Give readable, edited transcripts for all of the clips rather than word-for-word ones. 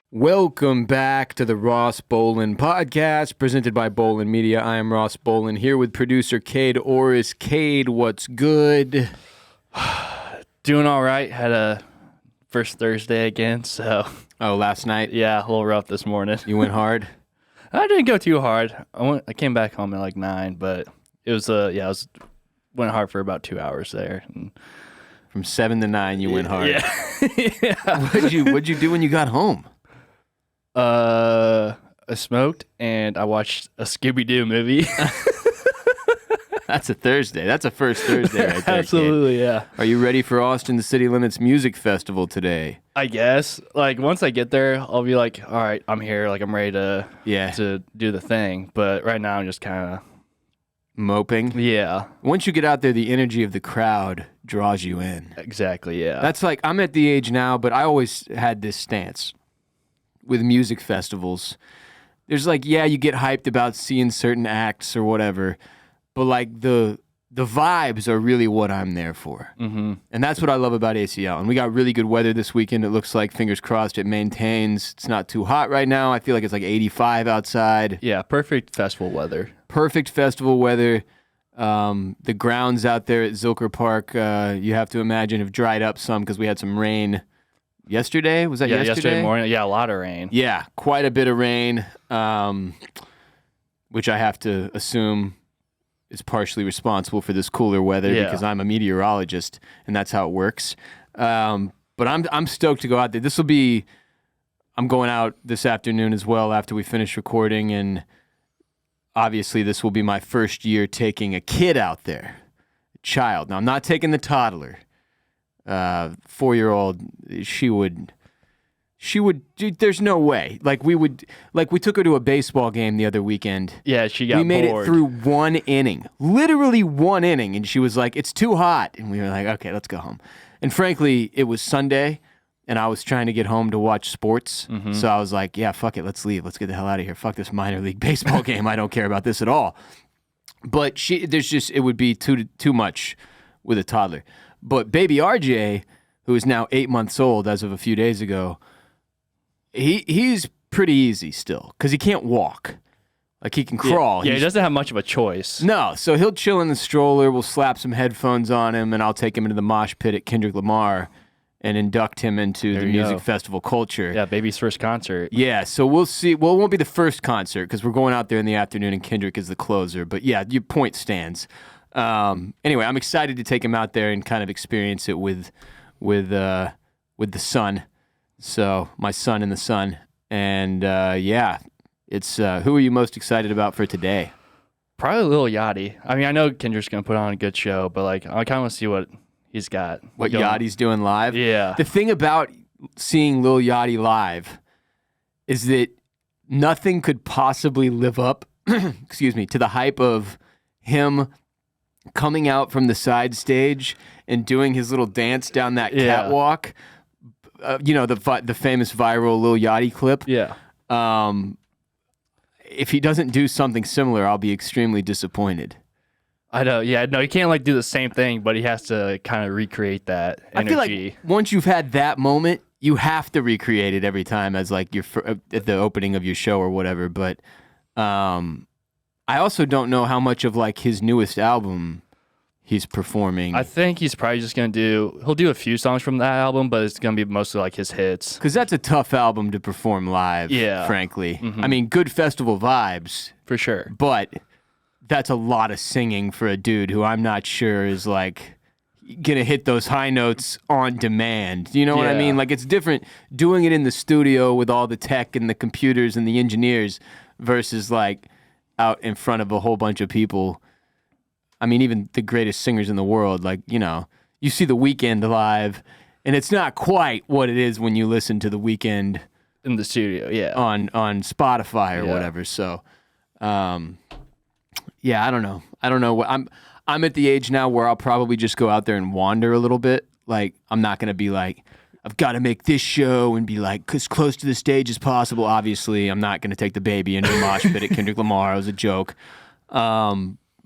Welcome back to the Ross Bolen podcast, presented by Bolen Media. I am Ross Bolen, here with producer Kade Orris. Kade, what's good? Doing all right. Had a first Thursday again, so Oh, last night? yeah, a little rough this morning. You went hard? I didn't go too hard. I came back home at like 9, but it was went hard for about 2 hours there. And From 7 to 9, you went hard. Yeah. Yeah. What'd you do when you got home? I smoked and I watched a Scooby-Doo movie. That's a Thursday. That's a first Thursday right there, Absolutely, yeah. Kade. Are you ready for Austin City Limits Music Festival today? I guess. Like, once I get there, I'll be like, all right, I'm here. Like, I'm ready to do the thing. But right now, I'm just kind of Moping? Yeah. Once you get out there, the energy of the crowd draws you in. Exactly, yeah. That's like, I'm at the age now, but I always had this stance with music festivals. There's like, yeah, you get hyped about seeing certain acts or whatever, but like the vibes are really what I'm there for. Mm-hmm. And that's what I love about ACL. And we got really good weather this weekend. It looks like, fingers crossed, it maintains. It's not too hot right now. I feel like it's like 85 outside. Yeah, perfect festival weather. Perfect festival weather. The grounds out there at Zilker Park, you have to imagine, have dried up some because we had some rain yesterday. Was that yesterday morning? Yeah, a lot of rain. Yeah, quite a bit of rain, which I have to assume is partially responsible for this cooler weather because I'm a meteorologist and that's how it works. But I'm stoked to go out there. I'm going out this afternoon as well after we finish recording, and obviously this will be my first year taking a kid out there, a child. Now I'm not taking the toddler. 4-year-old, she would, there's no way. We took her to a baseball game the other weekend. Yeah, she got bored. We made it through one inning, literally one inning, and she was like, it's too hot. And we were like, okay, let's go home. And frankly, it was Sunday, and I was trying to get home to watch sports. Mm-hmm. So I was like, yeah, fuck it, let's leave. Let's get the hell out of here. Fuck this minor league baseball game. I don't care about this at all. But it would be too much with a toddler. But baby RJ, who is now 8 months old as of a few days ago, he's pretty easy still because he can't walk. Like, he can crawl. Yeah, he doesn't have much of a choice. No, so he'll chill in the stroller. We'll slap some headphones on him, and I'll take him into the mosh pit at Kendrick Lamar and induct him into the music festival culture. Yeah, baby's first concert. Yeah, so we'll see. Well, it won't be the first concert because we're going out there in the afternoon, and Kendrick is the closer. But yeah, your point stands. Anyway, I'm excited to take him out there and kind of experience it with the sun. So my son and the sun, and it's who are you most excited about for today? Probably Lil Yachty. I mean, I know Kendrick's gonna put on a good show, but like, I kind of want to see what he's got. What Yachty's doing live? Yeah. The thing about seeing Lil Yachty live is that nothing could possibly live up, excuse me, to the hype of him coming out from the side stage and doing his little dance down that catwalk. The famous viral Lil Yachty clip. Yeah. If he doesn't do something similar, I'll be extremely disappointed. I know. Yeah. No, he can't like do the same thing, but he has to kind of recreate that energy. I feel like once you've had that moment, you have to recreate it every time as like at the opening of your show or whatever. But I also don't know how much of like his newest album he's performing. I think he's probably just he'll do a few songs from that album, but it's gonna be mostly like his hits. Because that's a tough album to perform live, frankly. Mm-hmm. I mean, good festival vibes. For sure. But that's a lot of singing for a dude who I'm not sure is like gonna hit those high notes on demand. You know what I mean? Like, it's different doing it in the studio with all the tech and the computers and the engineers versus like out in front of a whole bunch of people. I mean, even the greatest singers in the world, like, you see The Weeknd live, and it's not quite what it is when you listen to The Weeknd in the studio, on Spotify or whatever. So, I don't know. I'm at the age now where I'll probably just go out there and wander a little bit. Like, I'm not gonna be like, I've got to make this show and be like as close to the stage as possible. Obviously, I'm not gonna take the baby into the mosh pit at Kendrick Lamar. It was a joke.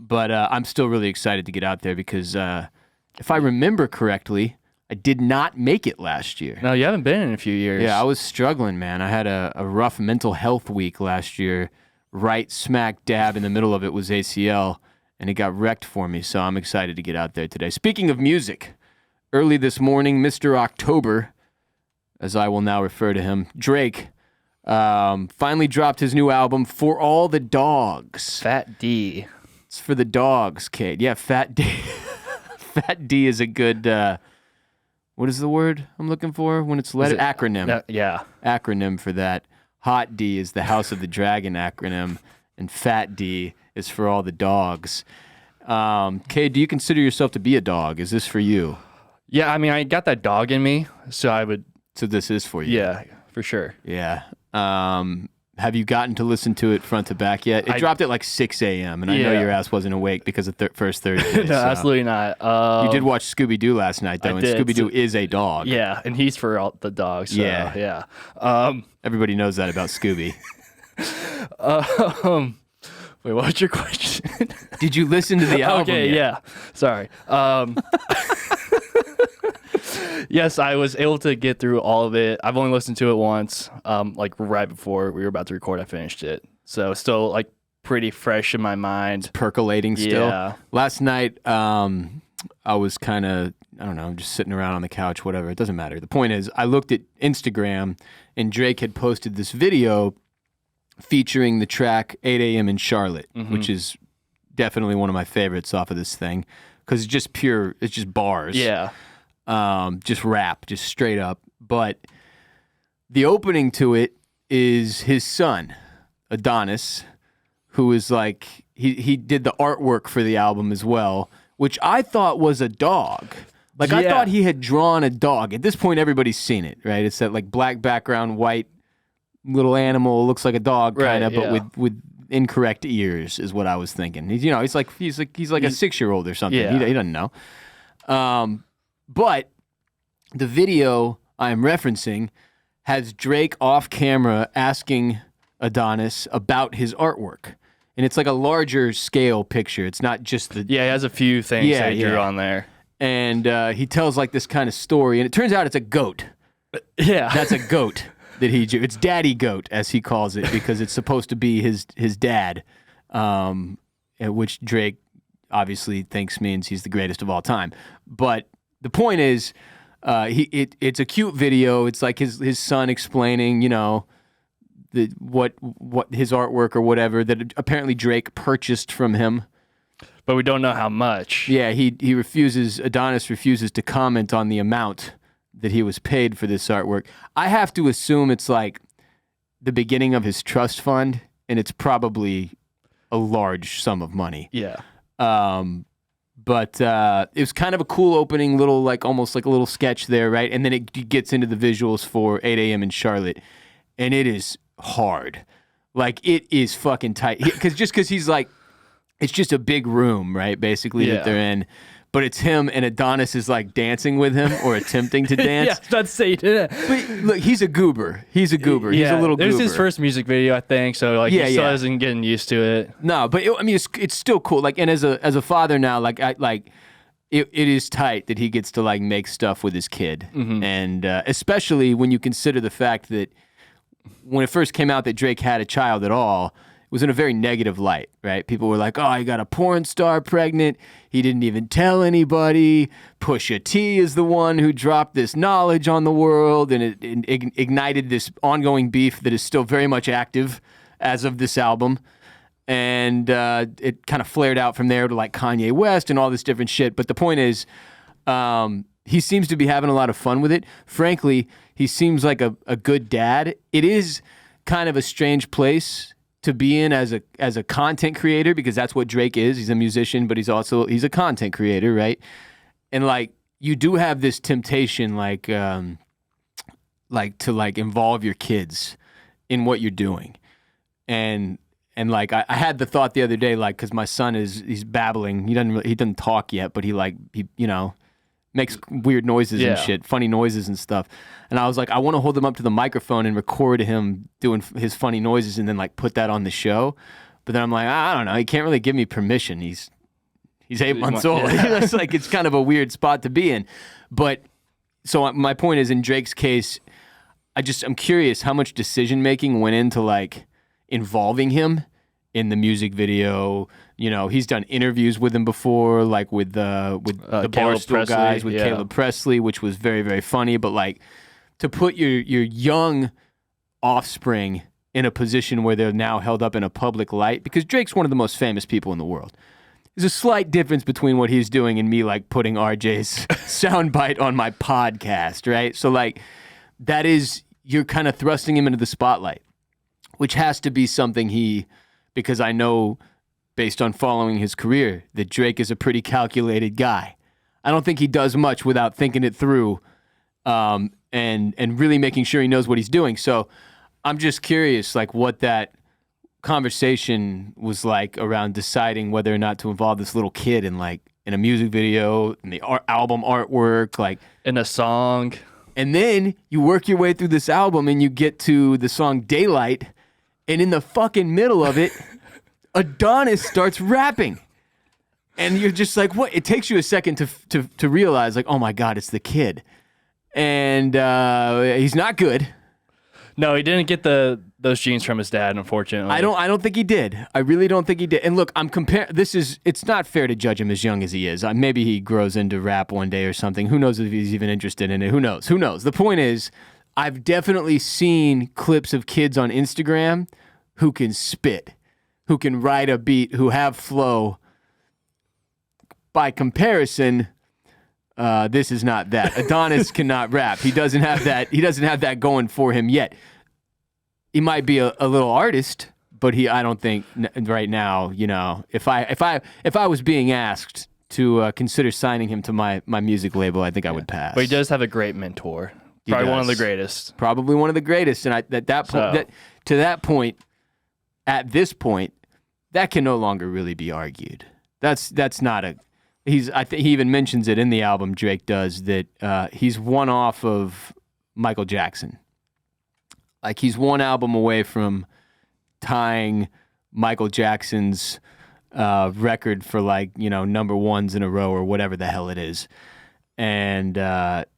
But I'm still really excited to get out there because if I remember correctly, I did not make it last year. No, you haven't been in a few years. Yeah, I was struggling, man. I had a rough mental health week last year. Right smack dab in the middle of it was ACL, and it got wrecked for me, so I'm excited to get out there today. Speaking of music, early this morning, Mr. October, as I will now refer to him, Drake, finally dropped his new album, For All the Dogs. Fat D. It's for the dogs, Kate. Yeah, Fat D. Fat D is a good, what is the word I'm looking for when it's letter? Acronym. Yeah. Acronym for that. Hot D is the House of the Dragon acronym, and Fat D is for all the dogs. Kay, do you consider yourself to be a dog? Is this for you? Yeah, I mean, I got that dog in me, so I would... So this is for you? Yeah, for sure. Yeah. Have you gotten to listen to it front to back yet? It dropped at like 6 a.m., and I know your ass wasn't awake because of first Thursday. No, absolutely not. You did watch Scooby-Doo last night, though, and Scooby-Doo is a dog. Yeah, and he's for all the dogs. So, yeah. Everybody knows that about Scooby. Wait, what's your question? Did you listen to the album Okay, yet? yeah. Sorry. Yes, I was able to get through all of it. I've only listened to it once, like right before we were about to record, I finished it. So it's still like pretty fresh in my mind. Percolating still. Yeah. Last night, I was kind of, I don't know, just sitting around on the couch, whatever. It doesn't matter. The point is, I looked at Instagram, and Drake had posted this video featuring the track 8 a.m. in Charlotte, which is definitely one of my favorites off of this thing, because it's just pure, it's just bars. Yeah. Just rap, just straight up. But the opening to it is his son, Adonis, who is like, he did the artwork for the album as well, which I thought was a dog. Like, I thought he had drawn a dog. At this point, everybody's seen it, right? It's that, like, black background, white little animal, looks like a dog, kind of, but with incorrect ears, is what I was thinking. He's like a 6-year-old or something. Yeah. He doesn't know. But the video I'm referencing has Drake off camera asking Adonis about his artwork. And it's like a larger scale picture. It's not just the... Yeah, he has a few things that he drew on there. And he tells like this kind of story. And it turns out it's a goat. Yeah. That's a goat that he drew. It's Daddy Goat, as he calls it, because it's supposed to be his dad, which Drake obviously thinks means he's the greatest of all time. But the point is, it's a cute video. It's like his son explaining, what his artwork or whatever that apparently Drake purchased from him. But we don't know how much. Yeah, Adonis refuses to comment on the amount that he was paid for this artwork. I have to assume it's like the beginning of his trust fund, and it's probably a large sum of money. Yeah. But it was kind of a cool opening little, like almost like a little sketch there, right? And then it gets into the visuals for 8 a.m. in Charlotte, and it is hard. Like, it is fucking tight. Because he's like, it's just a big room, right? Basically, that they're in. But it's him, and Adonis is like dancing with him or attempting to dance. Yeah, that's it. But look, he's a goober. He's a goober. He's a little goober. It was his first music video, I think. So like, he still isn't getting used to it. No, but it's still cool. Like, and as a father now, it is tight that he gets to like make stuff with his kid, and especially when you consider the fact that when it first came out that Drake had a child at all, it was in a very negative light, right? People were like, oh, he got a porn star pregnant. He didn't even tell anybody. Pusha T is the one who dropped this knowledge on the world, and it ignited this ongoing beef that is still very much active as of this album. And it kind of flared out from there to like Kanye West and all this different shit. But the point is, he seems to be having a lot of fun with it. Frankly, he seems like a good dad. It is kind of a strange place to be in as a content creator, because that's what Drake is. He's a musician, but he's a content creator, right? And like, you do have this temptation, like to like involve your kids in what you're doing, and like I had the thought the other day, like, because my son he's babbling. He doesn't talk yet, but he makes weird noises and shit, funny noises and stuff. And I was like, I want to hold him up to the microphone and record him doing his funny noises and then like put that on the show. But then I'm like, I don't know. He can't really give me permission. He's 8 months old. It's like, it's kind of a weird spot to be in. But so my point is, in Drake's case, I'm curious how much decision making went into like involving him in the music video. He's done interviews with him before, like with the Barstool guys, with Caleb Presley, which was very, very funny. But like to put your young offspring in a position where they're now held up in a public light, because Drake's one of the most famous people in the world. There's a slight difference between what he's doing and me like putting RJ's soundbite on my podcast, right? So like you're kind of thrusting him into the spotlight, which has to be something because I know based on following his career that Drake is a pretty calculated guy. I don't think he does much without thinking it through and really making sure he knows what he's doing. So I'm just curious like what that conversation was like around deciding whether or not to involve this little kid in a music video, in the album artwork, like in a song. And then you work your way through this album and you get to the song Daylight, and in the fucking middle of it, Adonis starts rapping. And you're just like, what? It takes you a second to realize, like, oh my God, it's the kid. And he's not good. No, he didn't get those genes from his dad, unfortunately. I don't think he did. I really don't think he did. And look, I'm comparing. It's not fair to judge him as young as he is. Maybe he grows into rap one day or something. Who knows if he's even interested in it? Who knows? The point is, I've definitely seen clips of kids on Instagram who can spit, who can ride a beat, who have flow. By comparison, this is not that. Adonis cannot rap. He doesn't have that. He doesn't have that going for him yet. He might be a little artist, but I don't think right now, if I was being asked to consider signing him to my music label, I think I would pass. But he does have a great mentor. Probably one of the greatest. Probably one of the greatest. And at this point, that can no longer really be argued. That's not a. I think he even mentions it in the album. Drake does that. He's one off of Michael Jackson. Like he's one album away from tying Michael Jackson's record for number ones in a row or whatever the hell it is. And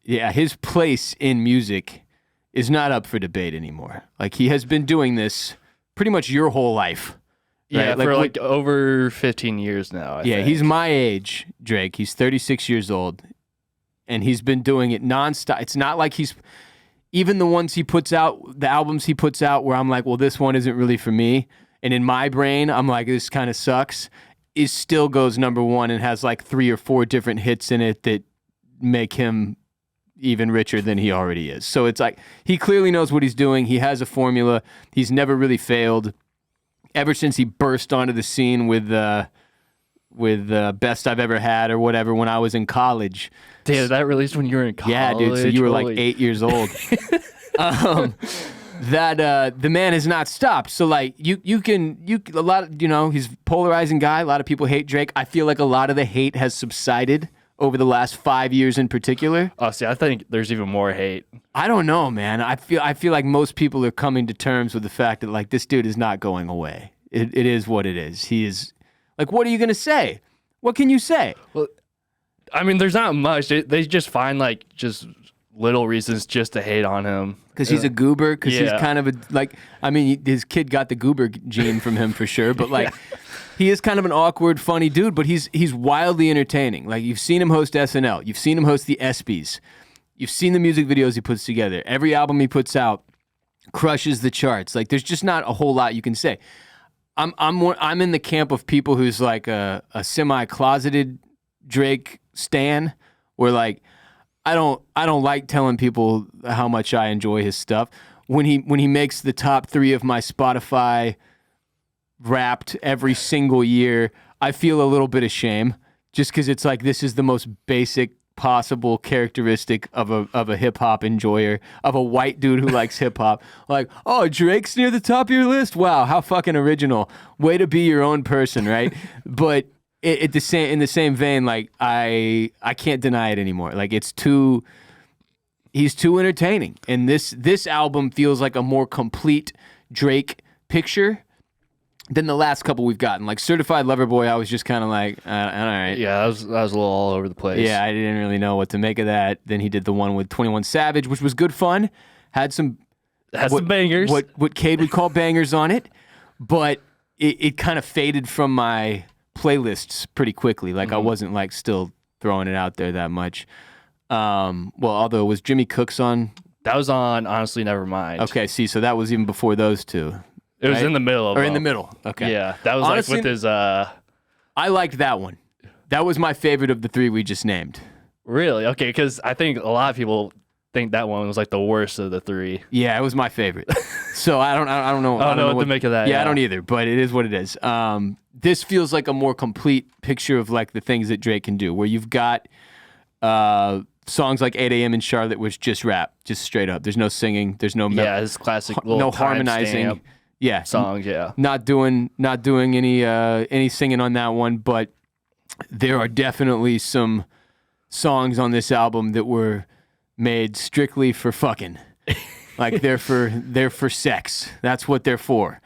his place in music is not up for debate anymore. Like he has been doing this pretty much your whole life. Yeah, right? for over 15 years now. I think. He's my age, Drake. He's 36 years old, and he's been doing it nonstop. It's not like even the ones he puts out, the albums he puts out where I'm like, well, this one isn't really for me. And in my brain, I'm like, this kind of sucks. It still goes number one and has like 3 or 4 different hits in it that make him even richer than he already is. So it's like, he clearly knows what he's doing. He has a formula. He's never really failed. Ever since he burst onto the scene with Best I've Ever Had or whatever when I was in college. Damn, that released when you were in college? Yeah, dude. So you were like 8 years old. The man has not stopped. So like a lot of, he's a polarizing guy. A lot of people hate Drake. I feel like a lot of the hate has subsided over the last 5 years in particular. Oh, see, I think there's even more hate. I don't know, man. I feel like most people are coming to terms with the fact that like this dude is not going away. It is what it is. He is like, what are you gonna say? What can you say? Well, I mean, there's not much. They just find like just little reasons just to hate on him. Because he's a goober. Because he's kind of his kid got the goober gene from him for sure. But like. He is kind of an awkward, funny dude, but he's wildly entertaining. Like, you've seen him host SNL. You've seen him host the ESPYs. You've seen the music videos he puts together. Every album he puts out crushes the charts. Like, there's just not a whole lot you can say. I'm in the camp of people who's like a semi-closeted Drake stan, where like I don't like telling people how much I enjoy his stuff. When he makes the top 3 of my Spotify Wrapped every single year, I feel a little bit of shame, just because it's like this is the most basic possible characteristic of a hip hop enjoyer, of a white dude who likes hip hop. Like, oh, Drake's near the top of your list. Wow, how fucking original! Way to be your own person, right? But in the same vein, like I can't deny it anymore. Like he's too entertaining, and this album feels like a more complete Drake picture. than the last couple we've gotten. Like Certified Lover Boy, I was just kind of like, all right. Yeah, that was a little all over the place. Yeah, I didn't really know what to make of that. Then he did the one with 21 Savage, which was good fun. Had some bangers. What Kade would call bangers on it, but it kind of faded from my playlists pretty quickly. Like I wasn't like still throwing it out there that much. Although it was Jimmy Cooks on. That was on Honestly Nevermind. Okay, see, so that was even before those two. It was in the middle of Or in the middle. Okay. Yeah, that was Honestly, like with his I liked that one. That was my favorite of the three we just named. Really? Okay, because I think a lot of people think that one was like the worst of the three. Yeah, it was my favorite. So I don't know. I don't know what to make of that. Yeah, I don't either, but it is what it is. This feels like a more complete picture of like the things that Drake can do, where you've got songs like 8 a.m. in Charlotte, which just rap, just straight up. There's no singing. There's no his classic little no harmonizing. Yeah, songs. Yeah, not doing any singing on that one, but there are definitely some songs on this album that were made strictly for fucking. Like they're for sex. That's what they're for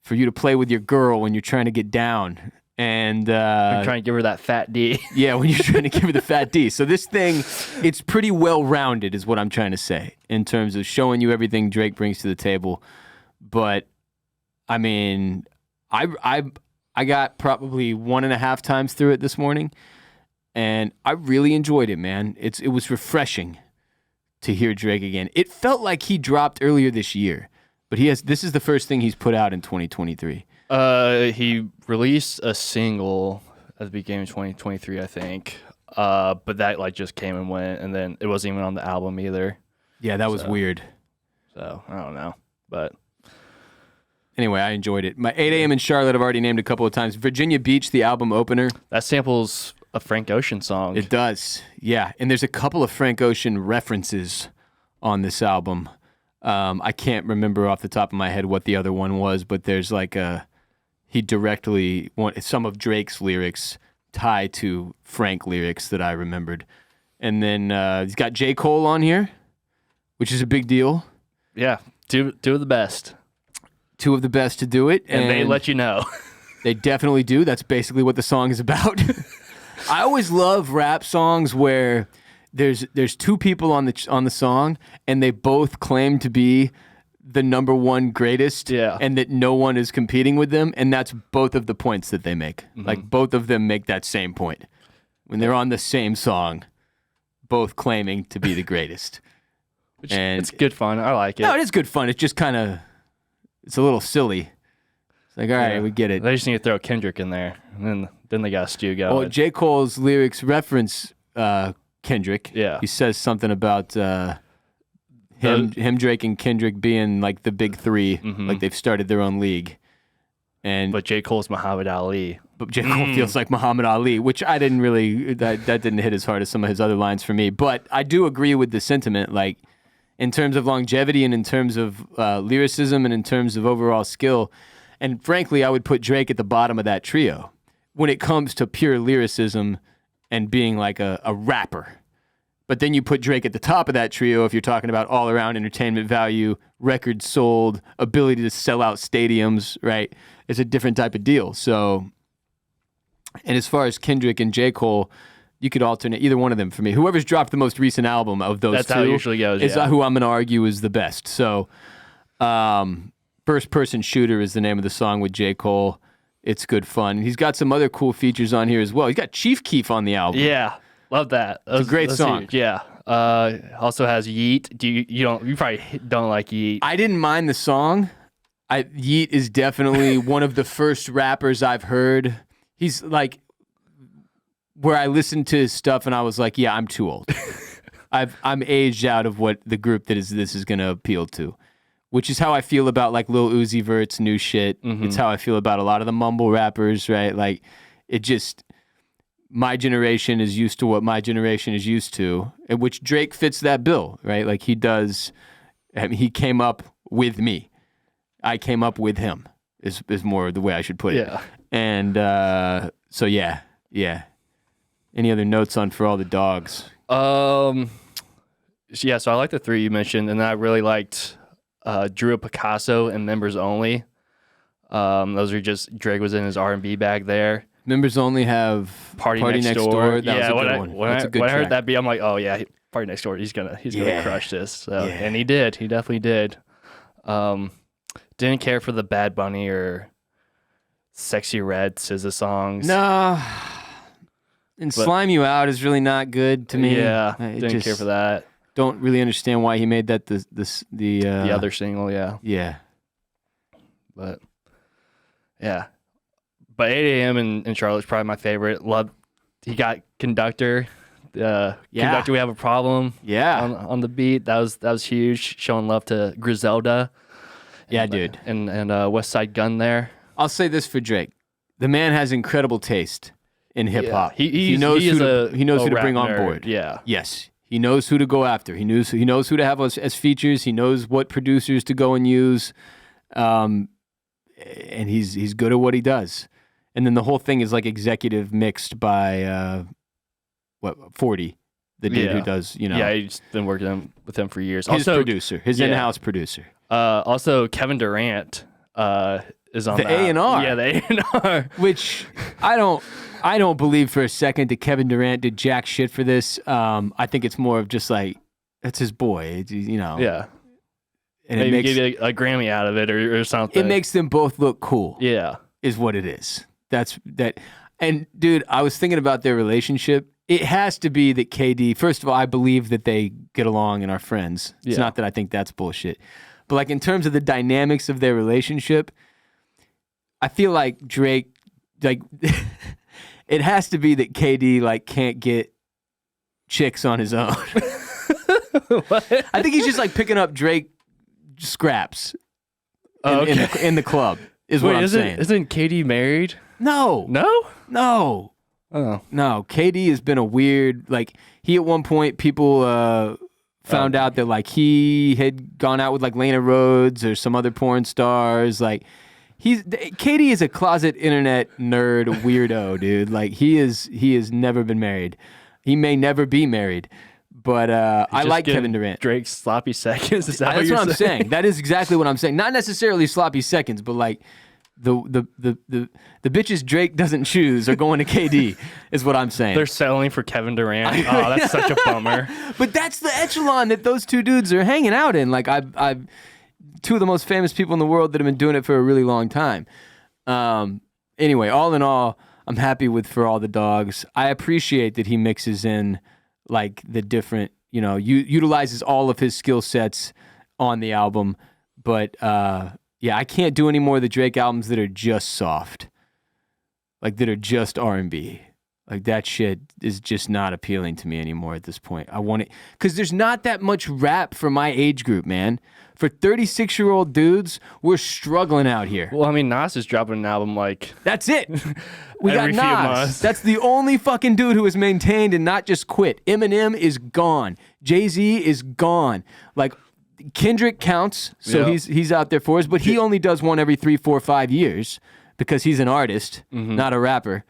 you to play with your girl when you're trying to get down. And I'm trying to give her that fat D. Yeah, when you're trying to give her the fat D. So this thing, it's pretty well rounded, is what I'm trying to say in terms of showing you everything Drake brings to the table. But I mean, I got probably 1.5 times through it this morning, and I really enjoyed it, man. It was refreshing to hear Drake again. It felt like he dropped earlier this year, but this is the first thing he's put out in 2023. He released a single at the beginning of 2023, I think. But that like just came and went, and then it wasn't even on the album either. Yeah, that was weird. So I don't know, but anyway, I enjoyed it. My 8 a.m. in Charlotte, I've already named a couple of times. Virginia Beach, the album opener. That samples a Frank Ocean song. It does, yeah. And there's a couple of Frank Ocean references on this album. I can't remember off the top of my head what the other one was, but there's like he directly some of Drake's lyrics tie to Frank lyrics that I remembered. And then he's got J. Cole on here, which is a big deal. Yeah, two of the best. Two of the best to do it. And they let you know. They definitely do. That's basically what the song is about. I always love rap songs where there's two people on the song and they both claim to be the number one greatest, and that no one is competing with them, and that's both of the points that they make. Mm-hmm. Like both of them make that same point when they're on the same song, both claiming to be the greatest. And it's good fun. I like it. No, it is good fun. It's just kind of, it's a little silly. It's like, all right, we get it. They just need to throw Kendrick in there, and then they got Stu going. Well, J. Cole's lyrics reference Kendrick. Yeah, he says something about him, Drake, and Kendrick being like the big three, like they've started their own league. But J. Cole's Muhammad Ali. But J. Cole feels like Muhammad Ali, which I didn't really, that didn't hit as hard as some of his other lines for me. But I do agree with the sentiment, like in terms of longevity and in terms of lyricism and in terms of overall skill. And frankly, I would put Drake at the bottom of that trio when it comes to pure lyricism and being like a rapper. But then you put Drake at the top of that trio if you're talking about all-around entertainment value, records sold, ability to sell out stadiums, right? It's a different type of deal. So, and as far as Kendrick and J. Cole, you could alternate either one of them for me. Whoever's dropped the most recent album of those That's two how it usually goes, is who I'm going to argue is the best. So, First Person Shooter is the name of the song with J. Cole. It's good fun. He's got some other cool features on here as well. He's got Chief Keef on the album. Yeah. Love that. It's a great song. Huge. Yeah. Also has Yeet. You probably don't like Yeet. I didn't mind the song. Yeet is definitely one of the first rappers I've heard. He's like where I listened to his stuff and I was like, yeah, I'm too old. I'm aged out of what the group this is going to appeal to, which is how I feel about like Lil Uzi Vert's new shit. Mm-hmm. It's how I feel about a lot of the mumble rappers, right? Like it just, my generation is used to what my generation is used to, and which Drake fits that bill, right? Like he does, I mean, he came up with me. I came up with him is more the way I should put it. Yeah. And so yeah. Any other notes on For All the Dogs? Yeah, so I like the three you mentioned, and then I really liked Drew Picasso and Members Only. Those are just Drake was in his R&B bag there. Members Only have Party Next Door. That was a good one. When I heard that beat, I'm like, oh yeah, Party Next Door. He's gonna crush this. So and he did. He definitely did. Didn't care for the Bad Bunny or Sexy Red SZA songs. No. And Slime You Out is really not good to me. Yeah, didn't care for that. Don't really understand why he made that the other single. Yeah. Yeah. But yeah. But 8 a.m. in Charlotte's probably my favorite. He got Conductor. Conductor, We Have a Problem. Yeah. On the beat. That was huge. Showing love to Griselda. Yeah, dude. And West Side Gun there. I'll say this for Drake. The man has incredible taste in hip hop. Yeah. He knows who to bring on board. Yeah. Yes. He knows who to go after. He knows who to have as features. He knows what producers to go and use. And he's good at what he does. And then the whole thing is like executive mixed by 40, the dude who does, Yeah, he's been working with him for years. His producer, his in-house producer. Also, Kevin Durant is on the A&R. Yeah, the A&R. Which I don't believe for a second that Kevin Durant did jack shit for this. I think it's more of just like, that's his boy, Yeah. And maybe it makes get a Grammy out of it or something. It makes them both look cool. Yeah. Is what it is. That's that. And dude, I was thinking about their relationship. It has to be that KD, first of all, I believe that they get along and are friends. It's not that I think that's bullshit. But like in terms of the dynamics of their relationship, I feel like Drake, like it has to be that KD like can't get chicks on his own. What? I think he's just like picking up Drake scraps in the club is what I'm saying. Isn't KD married? No. Oh. No, KD has been a weird, like, he at one point, people found out that, like, he had gone out with, like, Lena Rhodes or some other porn stars. Like, KD is a closet internet nerd weirdo, dude. Like, he has never been married. He may never be married. But I like Kevin Durant. Drake's sloppy seconds. Is that That's what I'm saying? That is exactly what I'm saying. Not necessarily sloppy seconds, but like the bitches Drake doesn't choose are going to KD is what I'm saying. They're settling for Kevin Durant. Oh, that's such a bummer. But that's the echelon that those two dudes are hanging out in. Like I've two of the most famous people in the world that have been doing it for a really long time. Anyway, all in all, I'm happy with For All the Dogs. I appreciate that he mixes in like the different, utilizes all of his skill sets on the album. But yeah, I can't do any more of the Drake albums that are just soft, like that are just R&B. Like that shit is just not appealing to me anymore at this point. I want it because there's not that much rap for my age group, man. For 36-year-old dudes, we're struggling out here. Well, I mean, Nas is dropping an album like... That's it. We got every few Nas. months. That's the only fucking dude who has maintained and not just quit. Eminem is gone. Jay-Z is gone. Like, Kendrick counts, so he's out there for us, but he only does one every 3, 4, 5 years because he's an artist, not a rapper.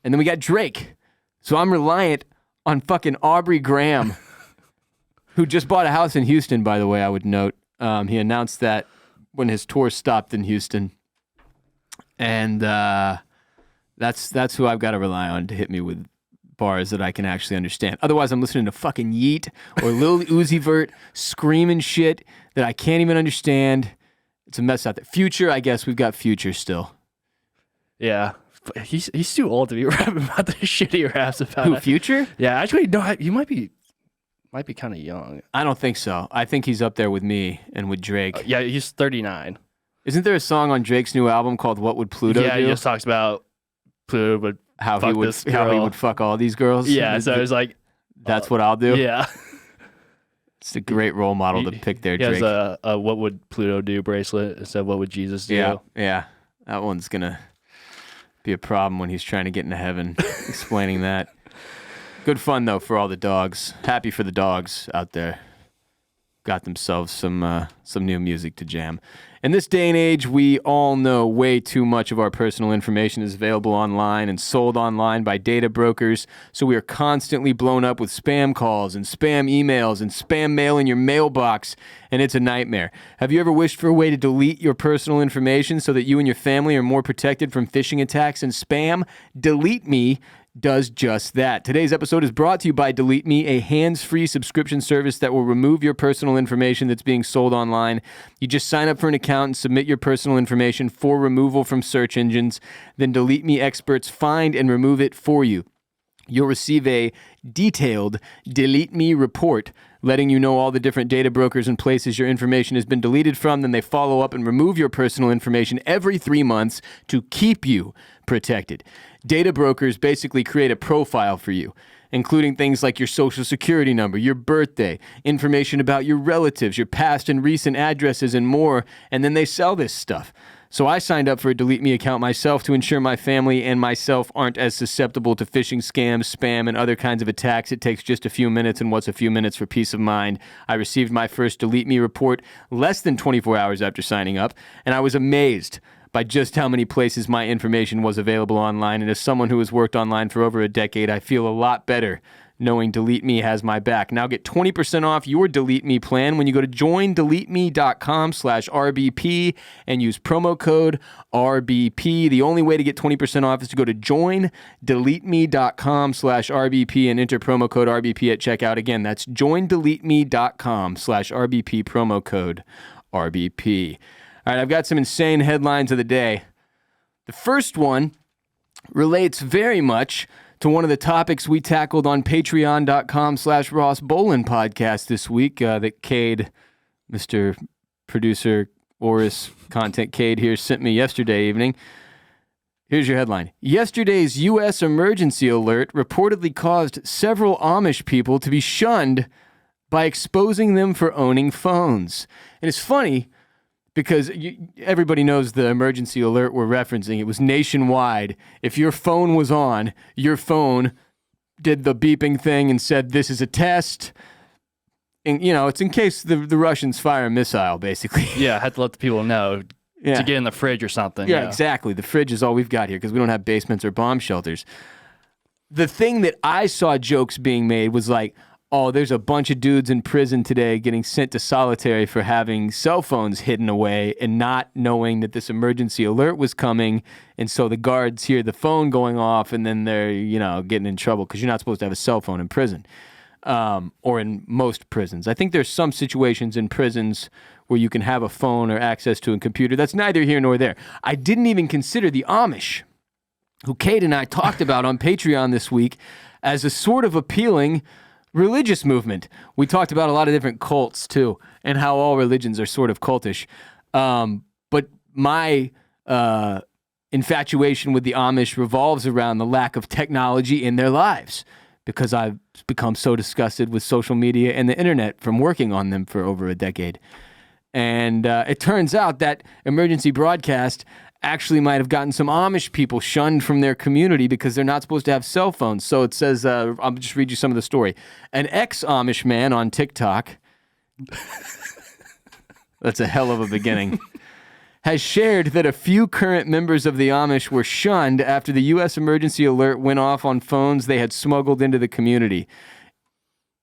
And then we got Drake. So I'm reliant on fucking Aubrey Graham, who just bought a house in Houston, by the way, I would note. He announced that when his tour stopped in Houston. And that's who I've got to rely on to hit me with bars that I can actually understand. Otherwise, I'm listening to fucking Yeet or Lil Uzi Vert screaming shit that I can't even understand. It's a mess out there. Future, I guess we've got Future still. Yeah. He's too old to be rapping about the shit he raps about. Who, Future? Yeah, actually, no, you might be kind of young. I don't think so. I think he's up there with me and with Drake. Yeah, he's 39. Isn't there a song on Drake's new album called What Would Pluto Do? Yeah, he just talks about Pluto would how he would fuck all these girls. Yeah, so I was like, that's what I'll do. Yeah. It's a great role model to pick there, Drake. He has a What Would Pluto Do bracelet instead of What Would Jesus Do? Yeah. That one's going to be a problem when he's trying to get into heaven, explaining that. Good fun, though, for all the dogs. Happy for the dogs out there. got themselves some new music to jam. In this day and age, we all know way too much of our personal information is available online and sold online by data brokers, so we are constantly blown up with spam calls and spam emails and spam mail in your mailbox, and it's a nightmare. Have you ever wished for a way to delete your personal information so that you and your family are more protected from phishing attacks and spam? Delete Me does just that. Today's episode is brought to you by Delete Me, a hands-free subscription service that will remove your personal information that's being sold online. You just sign up for an account and submit your personal information for removal from search engines. Then Delete Me experts find and remove it for you. You'll receive a detailed Delete Me report letting you know all the different data brokers and places your information has been deleted from. Then they follow up and remove your personal information every 3 months to keep you protected. Data brokers basically create a profile for you, including things like your social security number, your birthday, information about your relatives, your past and recent addresses, and more, and then they sell this stuff. So I signed up for a Delete Me account myself to ensure my family and myself aren't as susceptible to phishing scams, spam, and other kinds of attacks. It takes just a few minutes, and what's a few minutes for peace of mind? I received my first Delete Me report less than 24 hours after signing up, and I was amazed by just how many places my information was available online. And as someone who has worked online for over a decade, I feel a lot better knowing Delete Me has my back. Now get 20% off your Delete Me plan when you go to joindeleteme.com/RBP and use promo code RBP. The only way to get 20% off is to go to joindeleteme.com/RBP and enter promo code RBP at checkout. Again, that's joindeleteme.com/RBP, promo code RBP. All right, I've got some insane headlines of the day. The first one relates very much to one of the topics we tackled on patreon.com/Ross Bolen podcast this week that Kade, Mr. Producer Orris, Content Kade here, sent me yesterday evening. Here's your headline. Yesterday's U.S. emergency alert reportedly caused several Amish people to be shunned by exposing them for owning phones. And it's funny, because everybody knows the emergency alert we're referencing. It was nationwide. If your phone was on, your phone did the beeping thing and said, this is a test. And, it's in case the Russians fire a missile, basically. Yeah, I had to let the people know to get in the fridge or something. Yeah, exactly. The fridge is all we've got here because we don't have basements or bomb shelters. The thing that I saw jokes being made was like, oh, there's a bunch of dudes in prison today getting sent to solitary for having cell phones hidden away and not knowing that this emergency alert was coming. And so the guards hear the phone going off and then they're, getting in trouble because you're not supposed to have a cell phone in prison or in most prisons. I think there's some situations in prisons where you can have a phone or access to a computer. That's neither here nor there. I didn't even consider the Amish, who Kade and I talked about on Patreon this week, as a sort of appealing religious movement. We talked about a lot of different cults too, and how all religions are sort of cultish. But my infatuation with the Amish revolves around the lack of technology in their lives, because I've become so disgusted with social media and the internet from working on them for over a decade. And it turns out that emergency broadcast actually might have gotten some Amish people shunned from their community because they're not supposed to have cell phones. So it says, I'll just read you some of the story. An ex-Amish man on TikTok, that's a hell of a beginning, has shared that a few current members of the Amish were shunned after the U.S. emergency alert went off on phones they had smuggled into the community.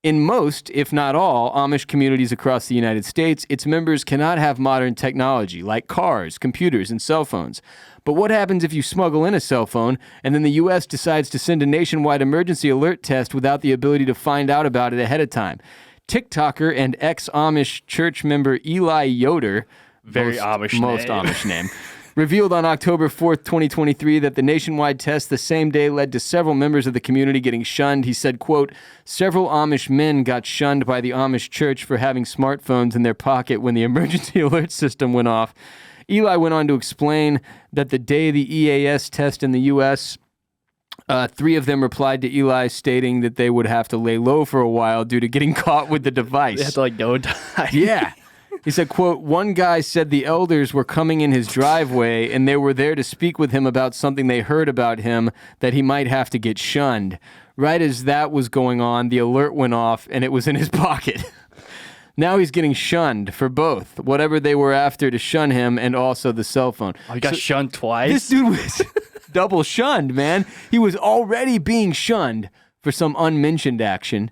In most, if not all, Amish communities across the United States, its members cannot have modern technology like cars, computers, and cell phones. But what happens if you smuggle in a cell phone and then the U.S. decides to send a nationwide emergency alert test without the ability to find out about it ahead of time? TikToker and ex-Amish church member Eli Yoder, most Amish name, revealed on October 4th, 2023, that the nationwide test the same day led to several members of the community getting shunned. He said, quote, several Amish men got shunned by the Amish church for having smartphones in their pocket when the emergency alert system went off. Eli went on to explain that the day the EAS test in the U.S., 3 of them replied to Eli stating that they would have to lay low for a while due to getting caught with the device. They have to go die. Yeah. He said, quote, one guy said the elders were coming in his driveway and they were there to speak with him about something they heard about him that he might have to get shunned. Right as that was going on, the alert went off and it was in his pocket. Now he's getting shunned for both, whatever they were after to shun him and also the cell phone. Oh, he got shunned twice? This dude was double shunned, man. He was already being shunned for some unmentioned action.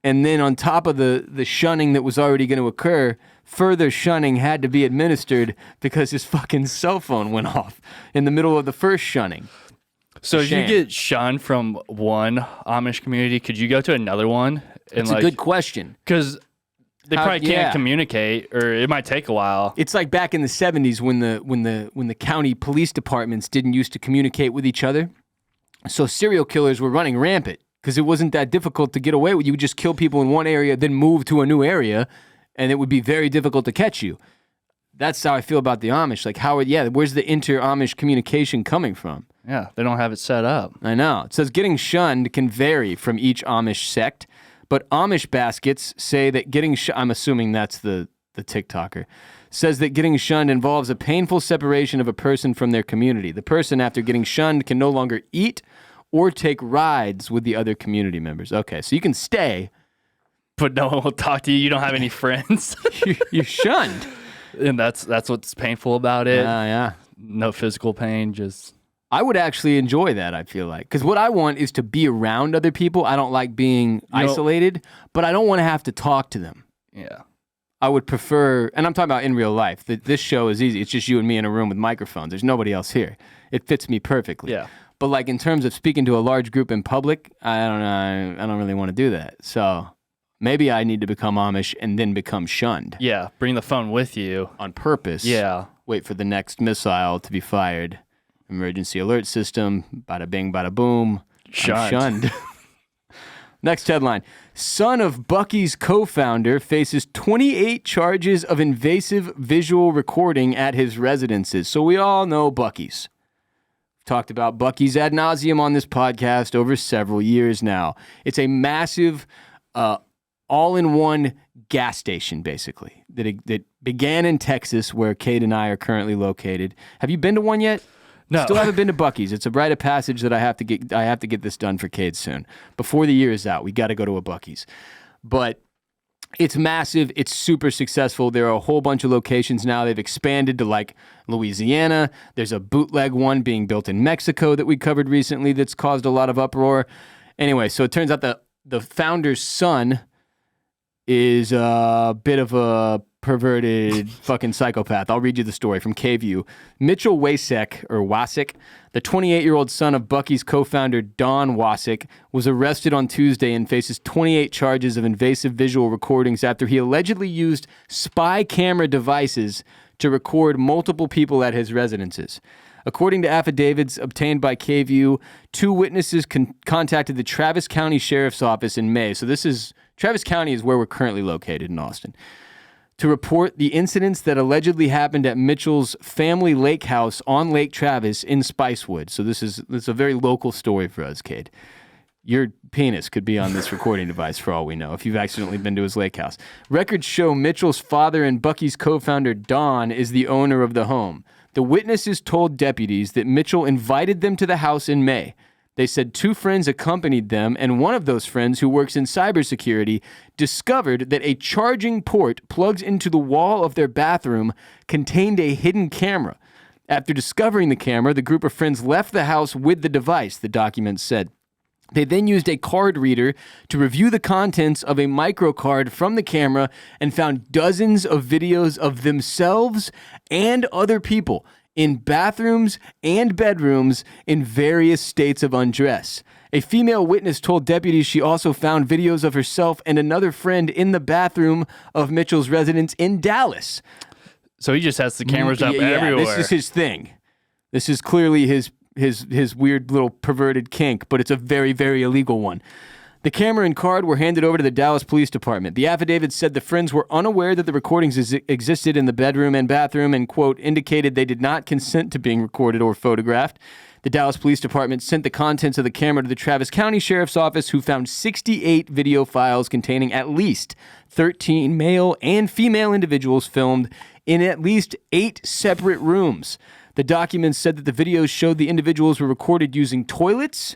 And then on top of the shunning that was already going to occur, further shunning had to be administered because his fucking cell phone went off in the middle of the first shunning. So if you get shunned from one Amish community, could you go to another one? It's a good question. Because they probably can't communicate, or it might take a while. It's like back in the 70s when the county police departments didn't used to communicate with each other. So serial killers were running rampant because it wasn't that difficult to get away with. You would just kill people in one area, then move to a new area, and it would be very difficult to catch you. That's how I feel about the Amish. Like, where's the inter-Amish communication coming from? Yeah, they don't have it set up. I know. It says getting shunned can vary from each Amish sect, but Amish baskets say that getting I'm assuming that's the TikToker, says that getting shunned involves a painful separation of a person from their community. The person, after getting shunned, can no longer eat or take rides with the other community members. Okay, so you can stay, but no one will talk to you. You don't have any friends. You're shunned. And that's what's painful about it. Yeah. No physical pain, just... I would actually enjoy that, I feel like. Because what I want is to be around other people. I don't like being isolated, but I don't want to have to talk to them. Yeah. I would prefer, and I'm talking about in real life, this show is easy. It's just you and me in a room with microphones. There's nobody else here. It fits me perfectly. Yeah. But like in terms of speaking to a large group in public, I don't know. I don't really want to do that. So maybe I need to become Amish and then become shunned. Yeah. Bring the phone with you. On purpose. Yeah. Wait for the next missile to be fired. Emergency alert system, bada bing, bada boom. Shunned. Next headline. Son of Buc-ee's co-founder faces 28 charges of invasive visual recording at his residences. So we all know Buc-ee's. We've talked about Buc-ee's ad nauseum on this podcast over several years now. It's a massive, all-in-one gas station, basically, that began in Texas, where Kade and I are currently located. Have you been to one yet? No. Still haven't been to Buc-ee's. It's a rite of passage that I have to get this done for Kade soon. Before the year is out, we got to go to a Buc-ee's. But it's massive. It's super successful. There are a whole bunch of locations now. They've expanded to like Louisiana. There's a bootleg one being built in Mexico that we covered recently that's caused a lot of uproar. Anyway, so it turns out that the founder's son is a bit of a perverted fucking psychopath. I'll read you the story from KView. Mitchell Wasek, the 28-year-old son of Buc-ee's co-founder Don Wasek, was arrested on Tuesday and faces 28 charges of invasive visual recordings after he allegedly used spy camera devices to record multiple people at his residences. According to affidavits obtained by KView, two witnesses contacted the Travis County Sheriff's Office in May. So Travis County is where we're currently located in Austin, to report the incidents that allegedly happened at Mitchell's family lake house on Lake Travis in Spicewood. So this is a very local story for us, Kade. Your penis could be on this recording device for all we know if you've accidentally been to his lake house. Records show Mitchell's father and Buc-ee's co-founder Don is the owner of the home. The witnesses told deputies that Mitchell invited them to the house in May. They said two friends accompanied them, and one of those friends, who works in cybersecurity, discovered that a charging port plugged into the wall of their bathroom contained a hidden camera. After discovering the camera, the group of friends left the house with the device, the document said. They then used a card reader to review the contents of a microcard from the camera and found dozens of videos of themselves and other people in bathrooms and bedrooms in various states of undress. A female witness told deputies she also found videos of herself and another friend in the bathroom of Mitchell's residence in Dallas. So he just has the cameras up everywhere. This is his thing. This is clearly his weird little perverted kink, but it's a very, very illegal one. The camera and card were handed over to the Dallas Police Department. The affidavit said the friends were unaware that the recordings existed in the bedroom and bathroom and, quote, indicated they did not consent to being recorded or photographed. The Dallas Police Department sent the contents of the camera to the Travis County Sheriff's Office, who found 68 video files containing at least 13 male and female individuals filmed in at least 8 separate rooms. The documents said that the videos showed the individuals were recorded using toilets,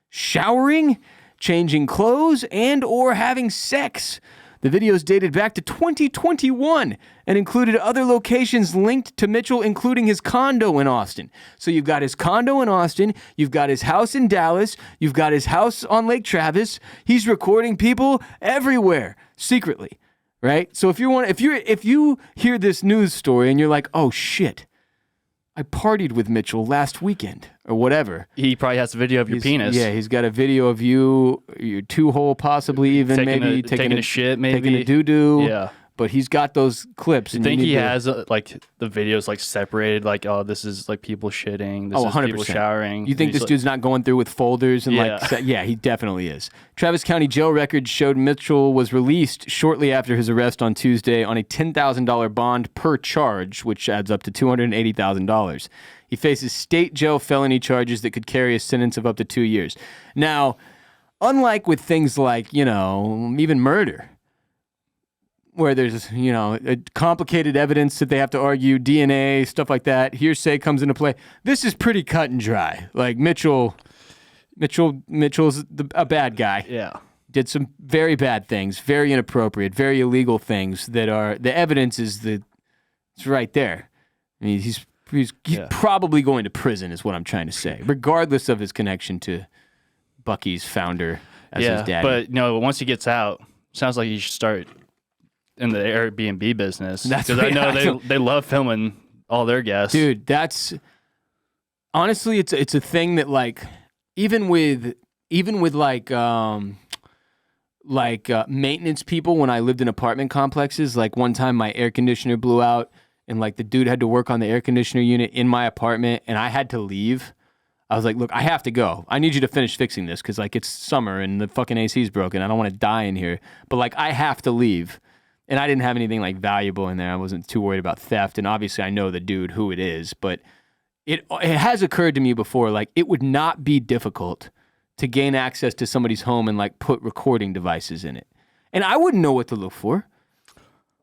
showering, changing clothes, and or having sex. The videos dated back to 2021 and included other locations linked to Mitchell, including his condo in Austin. So you've got his condo in Austin, you've got his house in Dallas, you've got his house on Lake Travis. He's recording people everywhere secretly, right? So if you hear this news story and you're like, "Oh shit, I partied with Mitchell last weekend," or whatever. He probably has a video of your penis. Yeah, he's got a video of you, your two-hole possibly even, taking a shit, maybe. taking a doo-doo. Yeah. But he's got those clips. Do you think he has like the videos like separated, like, oh, this is like people shitting, this is 100%. people showering? You think this dude's not going through with folders and yeah, he definitely is. Travis County jail records showed Mitchell was released shortly after his arrest on Tuesday on a $10,000 bond per charge, which adds up to $280,000. He faces state jail felony charges that could carry a sentence of up to 2 years. Now, unlike with things like, even murder, where there's, complicated evidence that they have to argue, DNA, stuff like that, hearsay comes into play. This is pretty cut and dry. Like Mitchell's a bad guy. Yeah. Did some very bad things, very inappropriate, very illegal things that are, the evidence is it's right there. I mean, he's probably going to prison is what I'm trying to say, regardless of his connection to Buc-ee's founder as his daddy. But, once he gets out, sounds like he should start in the Airbnb business. Because I know they love filming all their guests. Dude, that's honestly it's a thing that like even with maintenance people when I lived in apartment complexes, like one time my air conditioner blew out and like the dude had to work on the air conditioner unit in my apartment and I had to leave. I was like, "Look, I have to go. I need you to finish fixing this because like it's summer and the fucking AC's broken. I don't want to die in here. But like I have to leave." And I didn't have anything like valuable in there. I wasn't too worried about theft. And obviously I know the dude who it is, but it has occurred to me before, like it would not be difficult to gain access to somebody's home and like put recording devices in it. And I wouldn't know what to look for.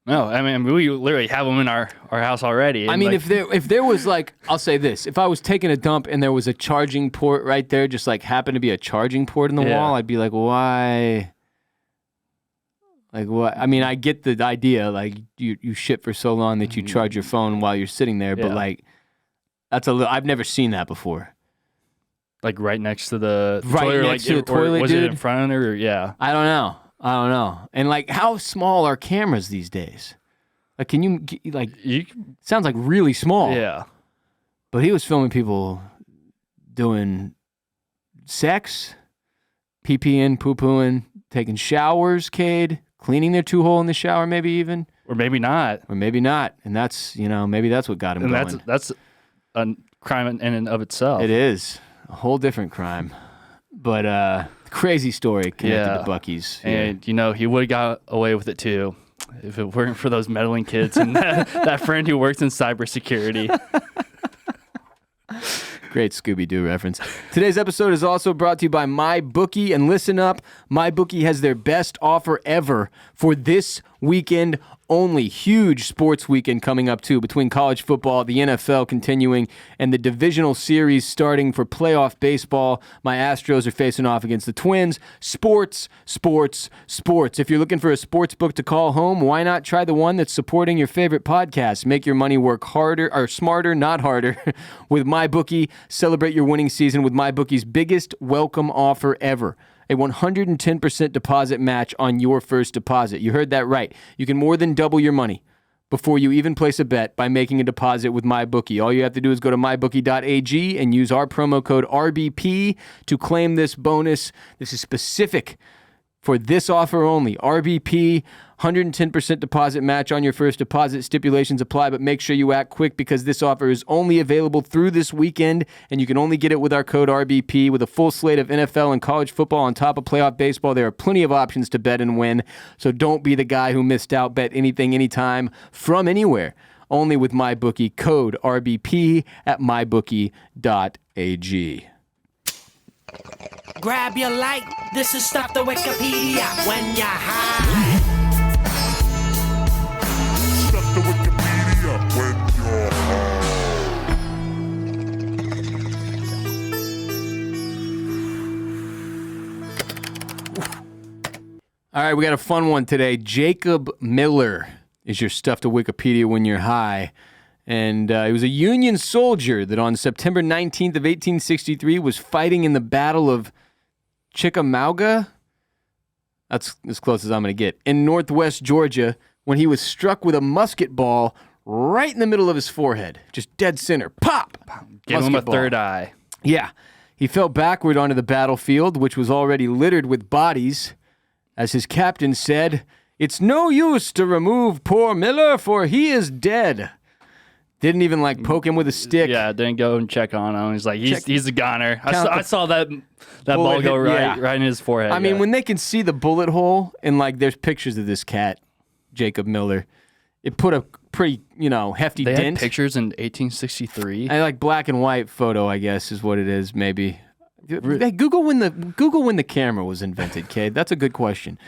No, I mean, we literally have them in our house already. I mean, like, if there was like, I'll say this, if I was taking a dump and there was a charging port right there, just like happened to be a charging port in the wall, I'd be like, why? Like what? I mean, I get the idea. Like you shit for so long that you charge your phone while you're sitting there, but like that's I've never seen that before. Like right next to the right toilet, next to the toilet, was dude? it in front or I don't know. And like, how small are cameras these days? Like, can you like? Sounds like really small. Yeah. But he was filming people doing sex, pee-peeing, poo-pooing, taking showers, Cade. Cleaning their two-hole in the shower, maybe even. Or maybe not. And that's, maybe that's what got him going. And that's a crime in and of itself. It is. A whole different crime. But crazy story connected to Buc-ee's. And, he would have got away with it, too, if it weren't for those meddling kids and that friend who works in cybersecurity. Great Scooby-Doo reference. Today's episode is also brought to you by MyBookie. And listen up, MyBookie has their best offer ever for this weekend only. Huge sports weekend coming up, too, between college football, the NFL continuing, and the divisional series starting for playoff baseball. My Astros are facing off against the Twins. Sports. If you're looking for a sports book to call home, why not try the one that's supporting your favorite podcast? Make your money work harder, or smarter, not harder, with MyBookie. Celebrate your winning season with MyBookie's biggest welcome offer ever. A 110% deposit match on your first deposit. You heard that right. You can more than double your money before you even place a bet by making a deposit with MyBookie. All you have to do is go to mybookie.ag and use our promo code RBP to claim this bonus. This is specific for this offer only. RBP, 110% deposit match on your first deposit. Stipulations apply, but make sure you act quick because this offer is only available through this weekend, and you can only get it with our code RBP. With a full slate of NFL and college football on top of playoff baseball, there are plenty of options to bet and win, so don't be the guy who missed out. Bet anything, anytime, from anywhere. Only with MyBookie. Code RBP at mybookie.ag. Grab your light, this is Stop the Wikipedia when you're high. Stop the Wikipedia when you're high. All right, we got a fun one today. Jacob Miller is your stuff to Wikipedia when you're high. And he was a Union soldier that on September 19th of 1863 was fighting in the Battle of Chickamauga. That's as close as I'm going to get. In northwest Georgia, when he was struck with a musket ball right in the middle of his forehead. Just dead center. Pop! Give him a Musket third ball. eye. Yeah. He fell backward onto the battlefield, which was already littered with bodies. As his captain said, "It's no use to remove poor Miller, for he is dead." Didn't even poke him with a stick. Yeah, didn't go and check on him. He's like, he's a goner. I saw that ball bullet go hit- right in his forehead. I mean, when they can see the bullet hole and there's pictures of this cat, Jacob Miller, it put a pretty, hefty they dent. had pictures in 1863. I black and white photo, I guess, is what it is, maybe. Hey, Google when the camera was invented, Cade. That's a good question.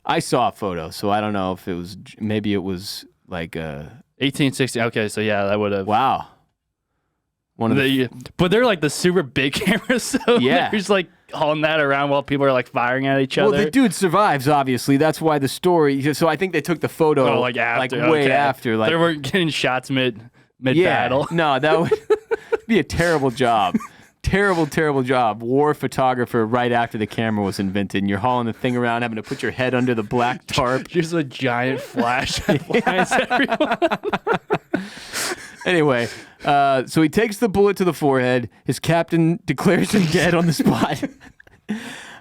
I saw a photo, so I don't know if it was, maybe it was 1860. Okay, so yeah, that would have. Wow. But they're the super big cameras, so Yeah. they're just hauling that around while people are firing at each other. Well, the dude survives, obviously. That's why the story. So I think they took the photo after, way after. They weren't getting shots mid Yeah. battle. No, that would be a terrible job. Terrible job. War photographer right after the camera was invented, and you're hauling the thing around, having to put your head under the black tarp. Just a giant flash that blinds everyone. Anyway, so he takes the bullet to the forehead. His captain declares him dead on the spot.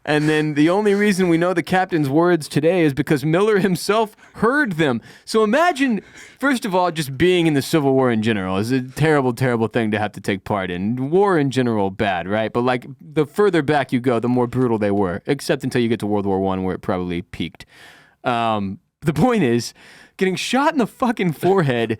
And then the only reason we know the captain's words today is because Miller himself heard them. So imagine, first of all, just being in the Civil War in general is a terrible, terrible thing to have to take part in. War in general, bad, right? But the further back you go, the more brutal they were, except until you get to World War I, where it probably peaked. The point is, getting shot in the fucking forehead,